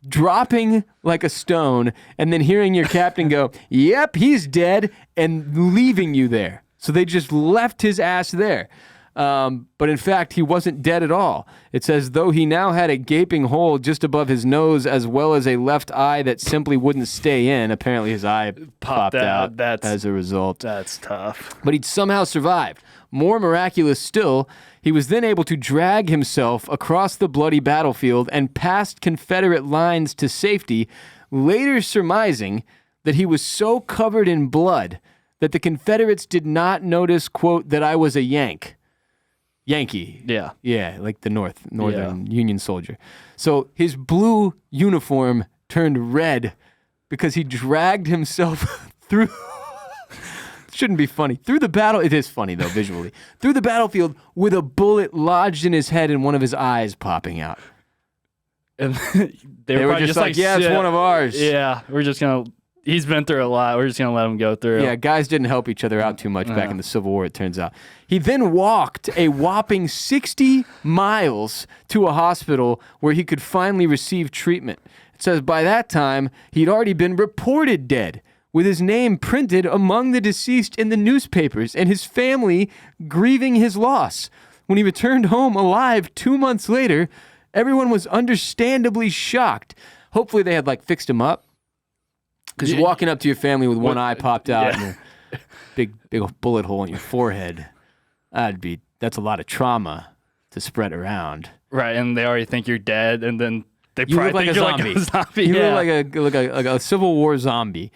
dropping like a stone, and then hearing your captain go, "Yep, he's dead," and leaving you there. So they just left his ass there. But in fact, he wasn't dead at all. It says, though he now had a gaping hole just above his nose, as well as a left eye that simply wouldn't stay in. Apparently his eye popped out as a result. That's tough. But he'd somehow survived. More miraculous still, he was then able to drag himself across the bloody battlefield and past Confederate lines to safety, later surmising that he was so covered in blood that the Confederates did not notice, quote, that I was a Yankee. Yeah. Yeah, like the Northern Union soldier. So his blue uniform turned red because he dragged himself through... Shouldn't be funny. Through the battle... It is funny, though, visually. Through the battlefield with a bullet lodged in his head and one of his eyes popping out. And they were just yeah, it's one of ours. Yeah, we're just going to... He's been through a lot. We're just going to let him go through. Yeah, guys didn't help each other out too much back in the Civil War, it turns out. He then walked a whopping 60 miles to a hospital where he could finally receive treatment. It says by that time, he'd already been reported dead, with his name printed among the deceased in the newspapers and his family grieving his loss. When he returned home alive 2 months later, everyone was understandably shocked. Hopefully they had fixed him up. Because you're walking up to your family with one eye popped out and a big bullet hole in your forehead. That's a lot of trauma to spread around. Right, and they already think you're dead, and then they You probably look think like you're a zombie. like a zombie. You Yeah. look like a Civil War zombie.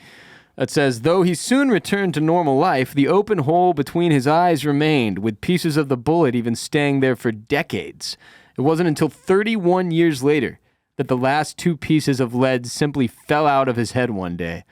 It says, though he soon returned to normal life, the open hole between his eyes remained, with pieces of the bullet even staying there for decades. It wasn't until 31 years later that the last two pieces of lead simply fell out of his head one day.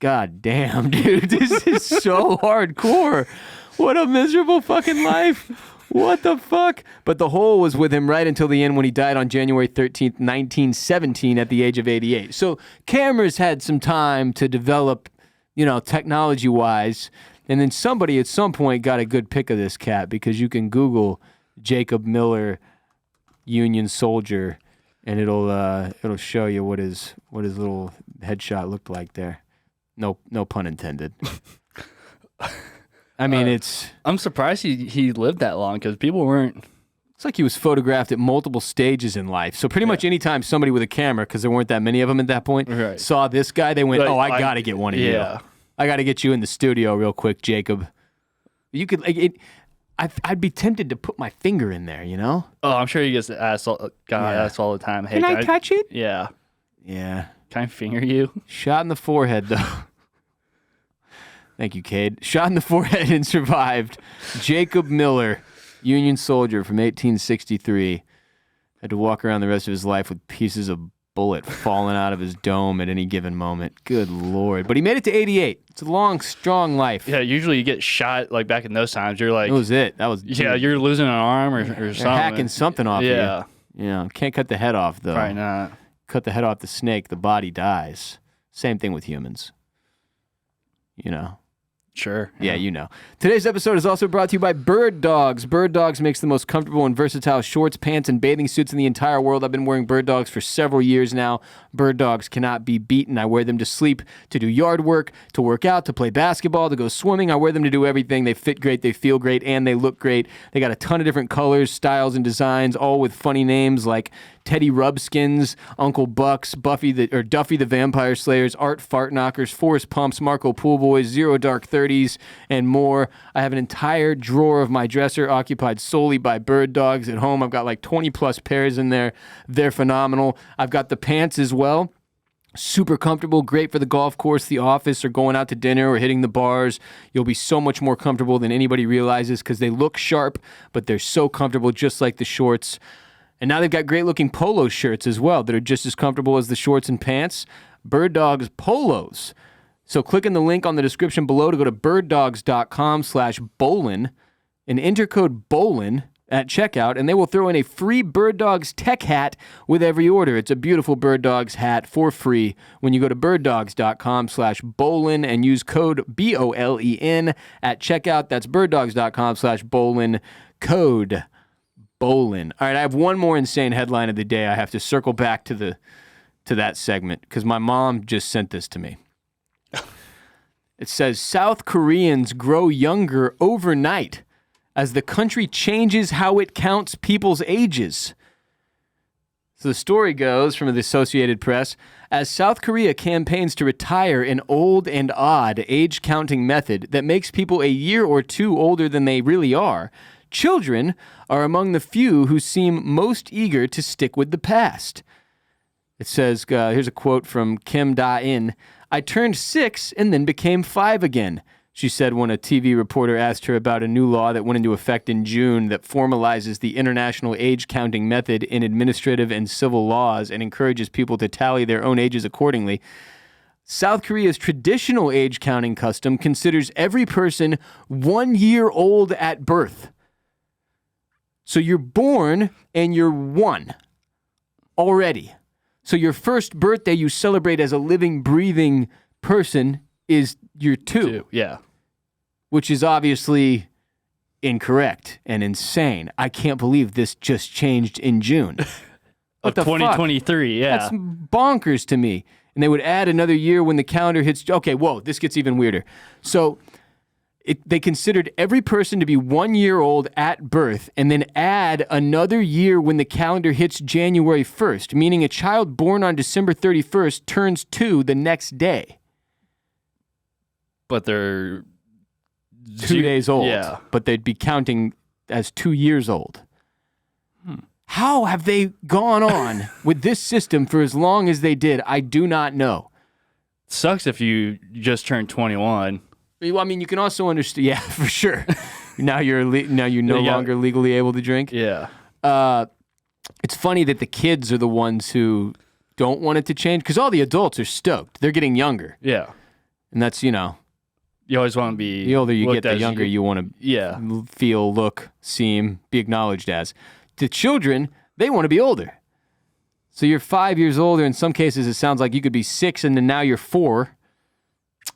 God damn, dude, this is so hardcore. What a miserable fucking life. What the fuck? But the hole was with him right until the end when he died on January 13th, 1917 at the age of 88. So cameras had some time to develop, technology-wise. And then somebody at some point got a good pic of this cat because you can Google Jacob Miller, Union soldier, and it'll show you what his little headshot looked like there. No pun intended. I mean, I'm surprised he lived that long because people weren't. It's like he was photographed at multiple stages in life. So pretty much anytime somebody with a camera, because there weren't that many of them at that point, saw this guy, they went, I got to get one of you. I got to get you in the studio real quick, Jacob. You could I'd be tempted to put my finger in there, you know? Oh, I'm sure he gets asked all the time. Hey, Can I touch it? Yeah. Yeah. Can I finger you? Shot in the forehead, though. Thank you, Kade. Shot in the forehead and survived. Jacob Miller, Union soldier from 1863, had to walk around the rest of his life with pieces of bullet falling out of his dome at any given moment. Good Lord. But he made it to 88. It's a long, strong life. Yeah, usually you get shot, like, back in those times. You're like... That was it. That was... Yeah, you're losing an arm or They're something. hacking something off Yeah. you. Yeah, can't cut the head off, though. Probably not. Cut the head off the snake, the body dies. Same thing with humans. You know. Sure. Yeah, you know. Today's episode is also brought to you by Bird Dogs. Bird Dogs makes the most comfortable and versatile shorts, pants, and bathing suits in the entire world. I've been wearing Bird Dogs for several years now. Bird Dogs cannot be beaten. I wear them to sleep, to do yard work, to work out, to play basketball, to go swimming. I wear them to do everything. They fit great, they feel great, and they look great. They got a ton of different colors, styles, and designs, all with funny names like Teddy Rubskins, Uncle Bucks, Duffy the Vampire Slayers, Art Fart Knockers, Forrest Pumps, Marco Pool Boys, Zero Dark 30s, and more. I have an entire drawer of my dresser occupied solely by Bird Dogs at home. I've got like 20 plus pairs in there. They're phenomenal. I've got the pants as well. Super comfortable, great for the golf course, the office, or going out to dinner or hitting the bars. You'll be so much more comfortable than anybody realizes because they look sharp, but they're so comfortable just like the shorts. And now they've got great-looking polo shirts as well that are just as comfortable as the shorts and pants. Bird Dogs Polos. So click in the link on the description below to go to birddogs.com/Bolen and enter code Bolen at checkout, and they will throw in a free Bird Dogs tech hat with every order. It's a beautiful Bird Dogs hat for free when you go to birddogs.com/Bolen and use code BOLEN at checkout. That's birddogs.com/Bolen, code Bolen. All right, I have one more insane headline of the day. I have to circle back to that segment because my mom just sent this to me. It says, South Koreans grow younger overnight as the country changes how it counts people's ages. So the story goes from the Associated Press, as South Korea campaigns to retire an old and odd age counting method that makes people a year or two older than they really are, children are among the few who seem most eager to stick with the past. It says, here's a quote from Kim Da-in, I turned 6 and then became 5 again, she said when a TV reporter asked her about a new law that went into effect in June that formalizes the international age counting method in administrative and civil laws and encourages people to tally their own ages accordingly. South Korea's traditional age counting custom considers every person 1 year old at birth. So you're born and you're 1 already. So your first birthday you celebrate as a living, breathing person is your 2. Yeah. Which is obviously incorrect and insane. I can't believe this just changed in June. Of 2023, yeah. That's bonkers to me. And they would add another year when the calendar hits. Okay, whoa, this gets even weirder. So they considered every person to be 1 year old at birth and then add another year when the calendar hits January 1st, meaning a child born on December 31st turns 2 the next day. But they're 2 days old. Yeah. But they'd be counting as 2 years old. How have they gone on with this system for as long as they did? I do not know. Sucks if you just turned 21. Well, I mean, you can also understand. Yeah, for sure. Now you're no longer legally able to drink. Yeah. It's funny that the kids are the ones who don't want it to change because all the adults are stoked. They're getting younger. Yeah. And that's, You always want to be... The older you get, the younger you want to feel, look, seem, be acknowledged as. The children, they want to be older. So you're 5 years older. In some cases, it sounds like you could be 6 and then now you're 4.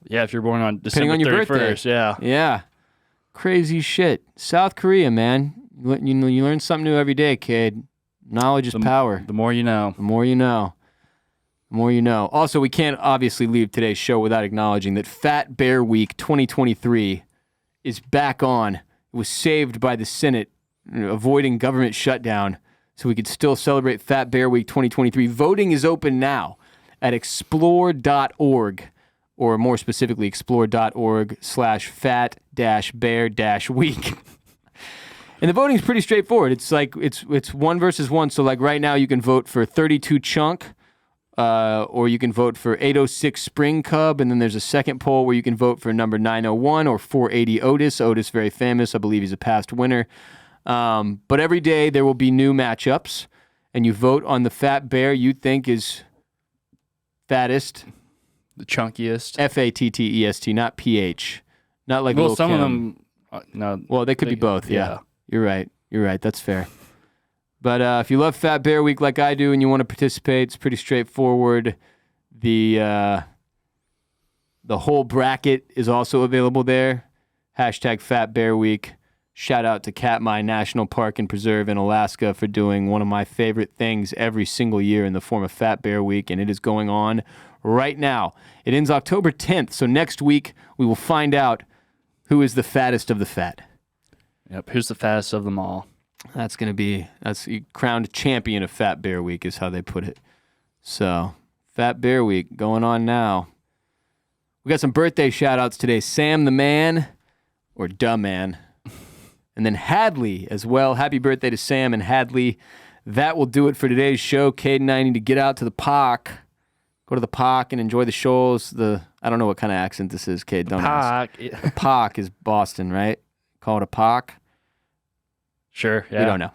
Yeah, if you're born on December Depending on your 31st, birthday. yeah. Yeah. Crazy shit. South Korea, man. You learn something new every day, kid. Knowledge is power. The more you know. The more you know. The more you know. Also, we can't obviously leave today's show without acknowledging that Fat Bear Week 2023 is back on. It was saved by the Senate, avoiding government shutdown, so we could still celebrate Fat Bear Week 2023. Voting is open now at explore.org, or more specifically, explore.org/fat-bear-week. And the voting's pretty straightforward. It's like it's 1 versus 1. So like right now you can vote for 32 Chunk, or you can vote for 806 Spring Cub, and then there's a second poll where you can vote for number 901 or 480 Otis. Otis, very famous. I believe he's a past winner. But every day there will be new matchups, and you vote on the fat bear you think is fattest. The chunkiest. Fattest, not PH. Not like Well, Lil' some of Kim. them, no. Well, they could be both, yeah. You're right. That's fair. But if you love Fat Bear Week like I do and you want to participate, it's pretty straightforward. The whole bracket is also available there. Hashtag Fat Bear Week. Shout out to Katmai National Park and Preserve in Alaska for doing one of my favorite things every single year in the form of Fat Bear Week, and it is going on right now. It ends October 10th, so next week we will find out who is the fattest of the fat. Yep, who's the fattest of them all? That's crowned champion of Fat Bear Week is how they put it. So, Fat Bear Week going on now. We got some birthday shout-outs today. Sam the Man, or Duh Man. And then Hadley as well. Happy birthday to Sam and Hadley. That will do it for today's show. Cade and I need to get out to the park. Go to the park and enjoy the shows. I don't know what kind of accent this is, Cade. Don't ask. The park is Boston, right? Call it a park. Sure, yeah. We don't know.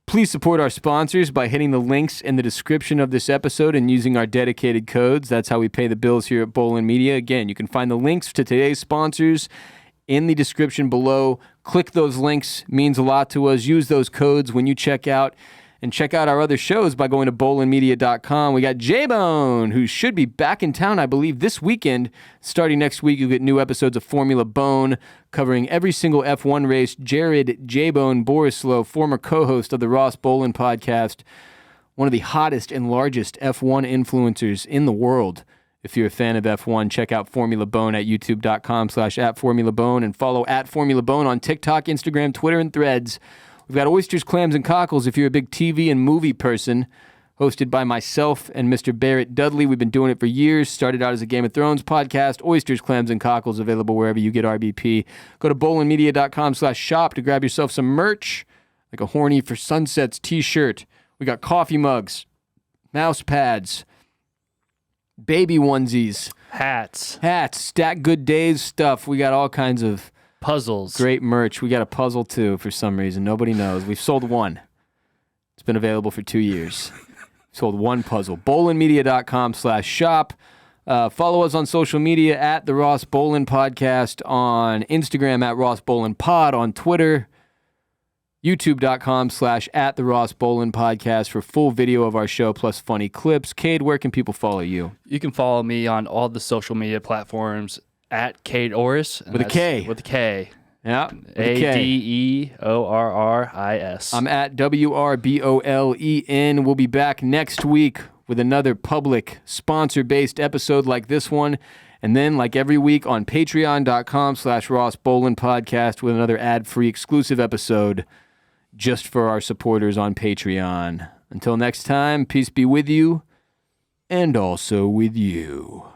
Please support our sponsors by hitting the links in the description of this episode and using our dedicated codes. That's how we pay the bills here at Bolen Media. Again, you can find the links to today's sponsors in the description below. Click those links. Means a lot to us. Use those codes when you check out. And check out our other shows by going to bolenmedia.com. We got J-Bone, who should be back in town, I believe, this weekend. Starting next week, you'll get new episodes of Formula Bone, covering every single F1 race. Jared J-Bone Borislow, former co-host of the Ross Bolen podcast, one of the hottest and largest F1 influencers in the world. If you're a fan of F1, check out Formula Bone at youtube.com/@FormulaBone and follow @FormulaBone on TikTok, Instagram, Twitter, and Threads. We've got Oysters, Clams, and Cockles if you're a big TV and movie person, hosted by myself and Mr. Barrett Dudley. We've been doing it for years. Started out as a Game of Thrones podcast. Oysters, Clams, and Cockles available wherever you get RBP. Go to bolenmedia.com/shop to grab yourself some merch, like a Horny for Sunsets t-shirt. We got coffee mugs, mouse pads, baby onesies, hats, Stack Good Days stuff. We got all kinds of puzzles. Great merch. We got a puzzle, too, for some reason. Nobody knows. We've sold one. It's been available for 2 years. Sold one puzzle. bolenmedia.com/shop. Follow us on social media at The Ross Bolen Podcast, on Instagram at Ross Bolen Pod, on Twitter, youtube.com/@The Ross Bolen Podcast for full video of our show plus funny clips. Cade, where can people follow you? You can follow me on all the social media platforms at Kade Orris. With a K. With a K. Yeah. ADEORRIS. I'm at WRBOLEN. We'll be back next week with another public sponsor-based episode like this one. And then, like every week, on patreon.com/Ross Bolen Podcast with another ad-free exclusive episode just for our supporters on Patreon. Until next time, peace be with you and also with you.